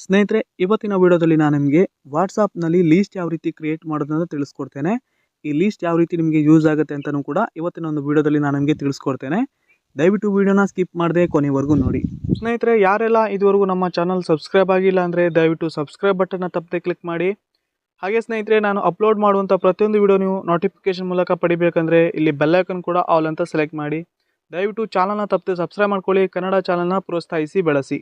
ಸ್ನೇಹಿತರೆ, ಇವತ್ತಿನ ವಿಡಿಯೋದಲ್ಲಿ ನಾನು ನಿಮಗೆ ವಾಟ್ಸಾಪ್ನಲ್ಲಿ ಲೀಸ್ಟ್ ಯಾವ ರೀತಿ ಕ್ರಿಯೇಟ್ ಮಾಡೋದನ್ನ ತಿಳಿಸ್ಕೊಡ್ತೇನೆ. ಈ ಲೀಸ್ಟ್ ಯಾವ ರೀತಿ ನಿಮಗೆ ಯೂಸ್ ಆಗುತ್ತೆ ಅಂತಲೂ ಕೂಡ ಇವತ್ತಿನ ಒಂದು ವಿಡಿಯೋದಲ್ಲಿ ನಾನು ನಿಮಗೆ ತಿಳಿಸ್ಕೊಡ್ತೇನೆ. ದಯವಿಟ್ಟು ವಿಡಿಯೋನ ಸ್ಕಿಪ್ ಮಾಡದೆ ಕೊನೆವರೆಗೂ ನೋಡಿ. ಸ್ನೇಹಿತರೆ, ಯಾರೆಲ್ಲ ಇದುವರೆಗೂ ನಮ್ಮ ಚಾನಲ್ ಸಬ್ಸ್ಕ್ರೈಬ್ ಆಗಿಲ್ಲ ಅಂದರೆ ದಯವಿಟ್ಟು ಸಬ್ಸ್ಕ್ರೈಬ್ ಬಟನ್ನ ತಪ್ಪದೆ ಕ್ಲಿಕ್ ಮಾಡಿ. ಹಾಗೆ ಸ್ನೇಹಿತರೆ, ನಾನು ಅಪ್ಲೋಡ್ ಮಾಡುವಂಥ ಪ್ರತಿಯೊಂದು ವಿಡಿಯೋ ನೀವು ನೋಟಿಫಿಕೇಶನ್ ಮೂಲಕ ಪಡಿಬೇಕಂದ್ರೆ ಇಲ್ಲಿ ಬೆಲ್ ಐಕನ್ ಕೂಡ ಆಲ್ ಅಂತ ಸೆಲೆಕ್ಟ್ ಮಾಡಿ. ದಯವಿಟ್ಟು ಚಾನಲ್ನ ತಪ್ಪದೆ ಸಬ್ಸ್ಕ್ರೈಬ್ ಮಾಡ್ಕೊಳ್ಳಿ. ಕನ್ನಡ ಚಾನಲ್ನ ಪ್ರೋತ್ಸಾಹಿಸಿ ಬೆಳೆಸಿ.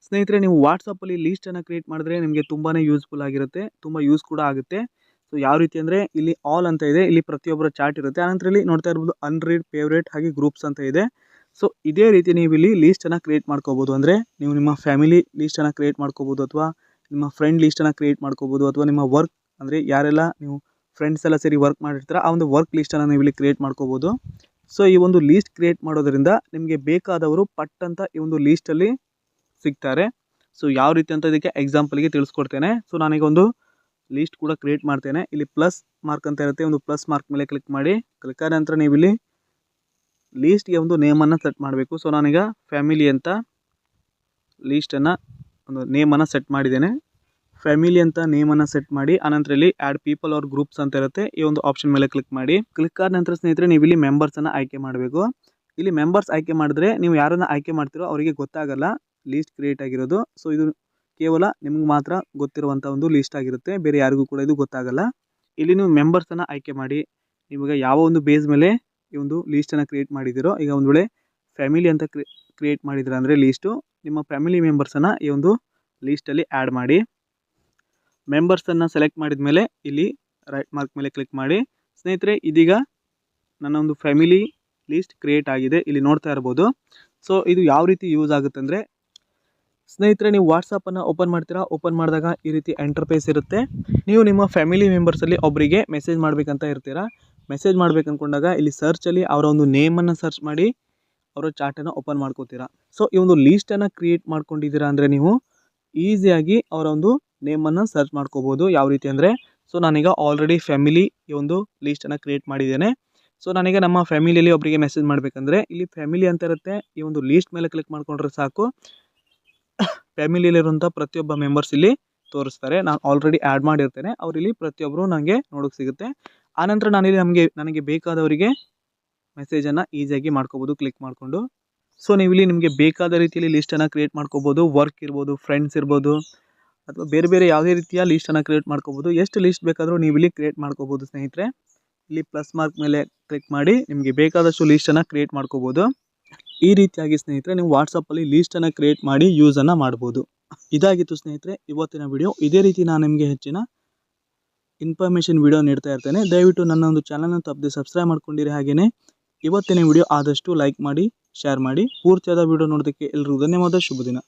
ಸ್ನೇಹಿತರೆ, ನೀವು ವಾಟ್ಸಪ್ಪಲ್ಲಿ ಲೀಸ್ಟನ್ನು ಕ್ರಿಯೇಟ್ ಮಾಡಿದ್ರೆ ನಿಮಗೆ ತುಂಬಾ ಯೂಸ್ಫುಲ್ ಆಗಿರುತ್ತೆ, ತುಂಬ ಯೂಸ್ ಕೂಡ ಆಗುತ್ತೆ. ಸೊ ಯಾವ ರೀತಿ ಅಂದರೆ ಇಲ್ಲಿ ಆಲ್ ಅಂತ ಇದೆ, ಇಲ್ಲಿ ಪ್ರತಿಯೊಬ್ಬರ ಚಾಟ್ ಇರುತ್ತೆ. ಆನಂತರ ಇಲ್ಲಿ ನೋಡ್ತಾ ಇರ್ಬೋದು ಅನ್ರೀಡ್, ಫೇವ್ರೇಟ್ ಹಾಗೆ ಗ್ರೂಪ್ಸ್ ಅಂತ ಇದೆ. ಸೊ ಇದೇ ರೀತಿ ನೀವು ಇಲ್ಲಿ ಲೀಸ್ಟನ್ನು ಕ್ರಿಯೇಟ್ ಮಾಡ್ಕೋಬೋದು. ಅಂದರೆ ನೀವು ನಿಮ್ಮ ಫ್ಯಾಮಿಲಿ ಲೀಸ್ಟನ್ನು ಕ್ರಿಯೇಟ್ ಮಾಡ್ಕೋಬೋದು, ಅಥವಾ ನಿಮ್ಮ ಫ್ರೆಂಡ್ ಲೀಸ್ಟನ್ನು ಕ್ರಿಯೇಟ್ ಮಾಡ್ಕೋಬೋದು, ಅಥವಾ ನಿಮ್ಮ ವರ್ಕ್ ಅಂದರೆ ಯಾರೆಲ್ಲ ನೀವು ಫ್ರೆಂಡ್ಸ್ ಎಲ್ಲ ಸೇರಿ ವರ್ಕ್ ಮಾಡಿರ್ತೀರ ಆ ಒಂದು ವರ್ಕ್ ಲೀಸ್ಟನ್ನು ನೀವು ಇಲ್ಲಿ ಕ್ರಿಯೇಟ್ ಮಾಡ್ಕೋಬೋದು. ಸೊ ಈ ಒಂದು ಲೀಸ್ಟ್ ಕ್ರಿಯೇಟ್ ಮಾಡೋದರಿಂದ ನಿಮಗೆ ಬೇಕಾದವರು ಪಟ್ ಅಂತ ಈ ಒಂದು ಲೀಸ್ಟಲ್ಲಿ ಸಿಗ್ತಾರೆ. ಸೊ ಯಾವ ರೀತಿ ಅಂತ ಇದಕ್ಕೆ ಎಕ್ಸಾಂಪಲ್ಗೆ ತಿಳಿಸ್ಕೊಡ್ತೇನೆ. ಸೊ ನಾನೀಗ ಒಂದು ಲೀಸ್ಟ್ ಕೂಡ ಕ್ರಿಯೇಟ್ ಮಾಡ್ತೇನೆ. ಇಲ್ಲಿ ಪ್ಲಸ್ ಮಾರ್ಕ್ ಅಂತ ಇರುತ್ತೆ, ಒಂದು ಪ್ಲಸ್ ಮಾರ್ಕ್ ಮೇಲೆ ಕ್ಲಿಕ್ ಮಾಡಿ. ಕ್ಲಿಕ್ ಆದ ನಂತರ ನೀವು ಇಲ್ಲಿ ಲೀಸ್ಟ್ಗೆ ಒಂದು ನೇಮನ್ನು ಸೆಟ್ ಮಾಡಬೇಕು. ಸೊ ನಾನೀಗ ಫ್ಯಾಮಿಲಿ ಅಂತ ಲೀಸ್ಟನ್ನು ಒಂದು ನೇಮನ್ನು ಸೆಟ್ ಮಾಡಿದ್ದೇನೆ. ಫ್ಯಾಮಿಲಿ ಅಂತ ನೇಮನ್ನು ಸೆಟ್ ಮಾಡಿ ಆನಂತರ ಇಲ್ಲಿ ಆ್ಯಡ್ ಪೀಪಲ್ ಆರ್ ಗ್ರೂಪ್ಸ್ ಅಂತ ಇರುತ್ತೆ, ಈ ಒಂದು ಆಪ್ಷನ್ ಮೇಲೆ ಕ್ಲಿಕ್ ಮಾಡಿ. ಕ್ಲಿಕ್ ಆದ ನಂತರ ಸ್ನೇಹಿತರೆ, ನೀವು ಇಲ್ಲಿ ಮೆಂಬರ್ಸನ್ನು ಆಯ್ಕೆ ಮಾಡಬೇಕು. ಇಲ್ಲಿ ಮೆಂಬರ್ಸ್ ಆಯ್ಕೆ ಮಾಡಿದ್ರೆ ನೀವು ಯಾರನ್ನು ಆಯ್ಕೆ ಮಾಡ್ತೀರೋ ಅವರಿಗೆ ಗೊತ್ತಾಗಲ್ಲ ಲೀಸ್ಟ್ ಕ್ರಿಯೇಟ್ ಆಗಿರೋದು. ಸೊ ಇದು ಕೇವಲ ನಿಮ್ಗೆ ಮಾತ್ರ ಗೊತ್ತಿರುವಂಥ ಒಂದು ಲೀಸ್ಟ್ ಆಗಿರುತ್ತೆ, ಬೇರೆ ಯಾರಿಗೂ ಕೂಡ ಇದು ಗೊತ್ತಾಗಲ್ಲ. ಇಲ್ಲಿ ನೀವು ಮೆಂಬರ್ಸನ್ನು ಆಯ್ಕೆ ಮಾಡಿ. ನಿಮಗೆ ಯಾವ ಒಂದು ಬೇಸ್ ಮೇಲೆ ಈ ಒಂದು ಲೀಸ್ಟನ್ನು ಕ್ರಿಯೇಟ್ ಮಾಡಿದ್ದೀರೋ, ಈಗ ಒಂದು ವೇಳೆ ಫ್ಯಾಮಿಲಿ ಅಂತ ಕ್ರಿಯೇಟ್ ಮಾಡಿದ್ರೆ ಅಂದರೆ ಲೀಸ್ಟು, ನಿಮ್ಮ ಫ್ಯಾಮಿಲಿ ಮೆಂಬರ್ಸನ್ನು ಈ ಒಂದು ಲೀಸ್ಟಲ್ಲಿ ಆ್ಯಡ್ ಮಾಡಿ. ಮೆಂಬರ್ಸನ್ನು ಸೆಲೆಕ್ಟ್ ಮಾಡಿದ ಮೇಲೆ ಇಲ್ಲಿ ರೈಟ್ ಮಾರ್ಕ್ ಮೇಲೆ ಕ್ಲಿಕ್ ಮಾಡಿ. ಸ್ನೇಹಿತರೆ, ಇದೀಗ ನನ್ನ ಒಂದು ಫ್ಯಾಮಿಲಿ ಲೀಸ್ಟ್ ಕ್ರಿಯೇಟ್ ಆಗಿದೆ, ಇಲ್ಲಿ ನೋಡ್ತಾ ಇರ್ಬೋದು. ಸೊ ಇದು ಯಾವ ರೀತಿ ಯೂಸ್ ಆಗುತ್ತೆ ಅಂದರೆ, ಸ್ನೇಹಿತರೆ, ನೀವು ವಾಟ್ಸಪ್ಪನ್ನು ಓಪನ್ ಮಾಡ್ತೀರಾ. ಓಪನ್ ಮಾಡಿದಾಗ ಈ ರೀತಿ ಎಂಟರ್ಫೇಸ್ ಇರುತ್ತೆ. ನೀವು ನಿಮ್ಮ ಫ್ಯಾಮಿಲಿ ಮೆಂಬರ್ಸಲ್ಲಿ ಒಬ್ಬರಿಗೆ ಮೆಸೇಜ್ ಮಾಡಬೇಕಂತ ಇರ್ತೀರಾ. ಮೆಸೇಜ್ ಮಾಡ್ಬೇಕು ಅಂದ್ಕೊಂಡಾಗ ಇಲ್ಲಿ ಸರ್ಚಲ್ಲಿ ಅವರ ಒಂದು ನೇಮನ್ನು ಸರ್ಚ್ ಮಾಡಿ ಅವರ ಚಾಟನ್ನು ಓಪನ್ ಮಾಡ್ಕೋತೀರಾ. ಸೊ ಈ ಒಂದು ಲೀಸ್ಟನ್ನು ಕ್ರಿಯೇಟ್ ಮಾಡ್ಕೊಂಡಿದ್ದೀರಾ ಅಂದರೆ ನೀವು ಈಸಿಯಾಗಿ ಅವರ ಒಂದು ನೇಮನ್ನು ಸರ್ಚ್ ಮಾಡ್ಕೋಬೋದು. ಯಾವ ರೀತಿ ಅಂದರೆ, ಸೊ ನಾನೀಗ ಆಲ್ರೆಡಿ ಫ್ಯಾಮಿಲಿ ಈ ಒಂದು ಲೀಸ್ಟನ್ನು ಕ್ರಿಯೇಟ್ ಮಾಡಿದ್ದೇನೆ. ಸೊ ನಾನೀಗ ನಮ್ಮ ಫ್ಯಾಮಿಲಿಯಲ್ಲಿ ಒಬ್ಬರಿಗೆ ಮೆಸೇಜ್ ಮಾಡಬೇಕಂದ್ರೆ ಇಲ್ಲಿ ಫ್ಯಾಮಿಲಿ ಅಂತ ಇರುತ್ತೆ, ಈ ಒಂದು ಲೀಸ್ಟ್ ಮೇಲೆ ಕ್ಲಿಕ್ ಮಾಡ್ಕೊಂಡ್ರೆ ಸಾಕು. ಫ್ಯಾಮಿಲಿಯಲ್ಲಿರುವಂಥ ಪ್ರತಿಯೊಬ್ಬ ಮೆಂಬರ್ಸ್ ಇಲ್ಲಿ ತೋರಿಸ್ತಾರೆ. ನಾನು ಆಲ್ರೆಡಿ ಆ್ಯಡ್ ಮಾಡಿರ್ತೇನೆ, ಅವರಿಲ್ಲಿ ಪ್ರತಿಯೊಬ್ಬರು ನನಗೆ ನೋಡೋಕ್ಕೆ ಸಿಗುತ್ತೆ. ಆನಂತರ ನಾನಿಲ್ಲಿ ನನಗೆ ಬೇಕಾದವರಿಗೆ ಮೆಸೇಜನ್ನು ಈಸಿಯಾಗಿ ಮಾಡ್ಕೋಬೋದು ಕ್ಲಿಕ್ ಮಾಡಿಕೊಂಡು. ಸೊ ನೀವಿಲ್ಲಿ ನಿಮಗೆ ಬೇಕಾದ ರೀತಿಯಲ್ಲಿ ಲೀಸ್ಟನ್ನು ಕ್ರಿಯೇಟ್ ಮಾಡ್ಕೋಬೋದು. ವರ್ಕ್ ಇರ್ಬೋದು, ಫ್ರೆಂಡ್ಸ್ ಇರ್ಬೋದು, ಅಥವಾ ಬೇರೆ ಬೇರೆ ಯಾವುದೇ ರೀತಿಯ ಲೀಸ್ಟನ್ನು ಕ್ರಿಯೇಟ್ ಮಾಡ್ಕೋಬೋದು. ಎಷ್ಟು ಲೀಸ್ಟ್ ಬೇಕಾದರೂ ನೀವು ಇಲ್ಲಿ ಕ್ರಿಯೇಟ್ ಮಾಡ್ಕೋಬೋದು. ಸ್ನೇಹಿತರೆ, ಇಲ್ಲಿ ಪ್ಲಸ್ ಮಾರ್ಕ್ ಮೇಲೆ ಕ್ಲಿಕ್ ಮಾಡಿ ನಿಮಗೆ ಬೇಕಾದಷ್ಟು ಲೀಸ್ಟನ್ನು ಕ್ರಿಯೇಟ್ ಮಾಡ್ಕೋಬೋದು. ಈ ರೀತಿಯಾಗಿ ಸ್ನೇಹಿತರೆ ನೀವು ವಾಟ್ಸಪ್ಪಲ್ಲಿ ಲೀಸ್ಟನ್ನು ಕ್ರಿಯೇಟ್ ಮಾಡಿ ಯೂಸನ್ನು ಮಾಡ್ಬೋದು. ಇದಾಗಿತ್ತು ಸ್ನೇಹಿತರೆ ಇವತ್ತಿನ ವಿಡಿಯೋ. ಇದೇ ರೀತಿ ನಾನು ನಿಮಗೆ ಹೆಚ್ಚಿನ ಇನ್ಫಾರ್ಮೇಷನ್ ವಿಡಿಯೋ ನೀಡ್ತಾ ಇರ್ತೇನೆ. ದಯವಿಟ್ಟು ನನ್ನ ಒಂದು ಚಾನಲ್ನ ತಪ್ಪದೆ ಸಬ್ಸ್ಕ್ರೈಬ್ ಮಾಡ್ಕೊಂಡಿರಿ. ಹಾಗೆಯೇ ಇವತ್ತಿನ ವಿಡಿಯೋ ಆದಷ್ಟು ಲೈಕ್ ಮಾಡಿ, ಶೇರ್ ಮಾಡಿ. ಪೂರ್ತಿಯಾದ ವಿಡಿಯೋ ನೋಡೋದಕ್ಕೆ ಎಲ್ಲರಿಗೂ ಧನ್ಯವಾದ. ಶುಭ ದಿನ.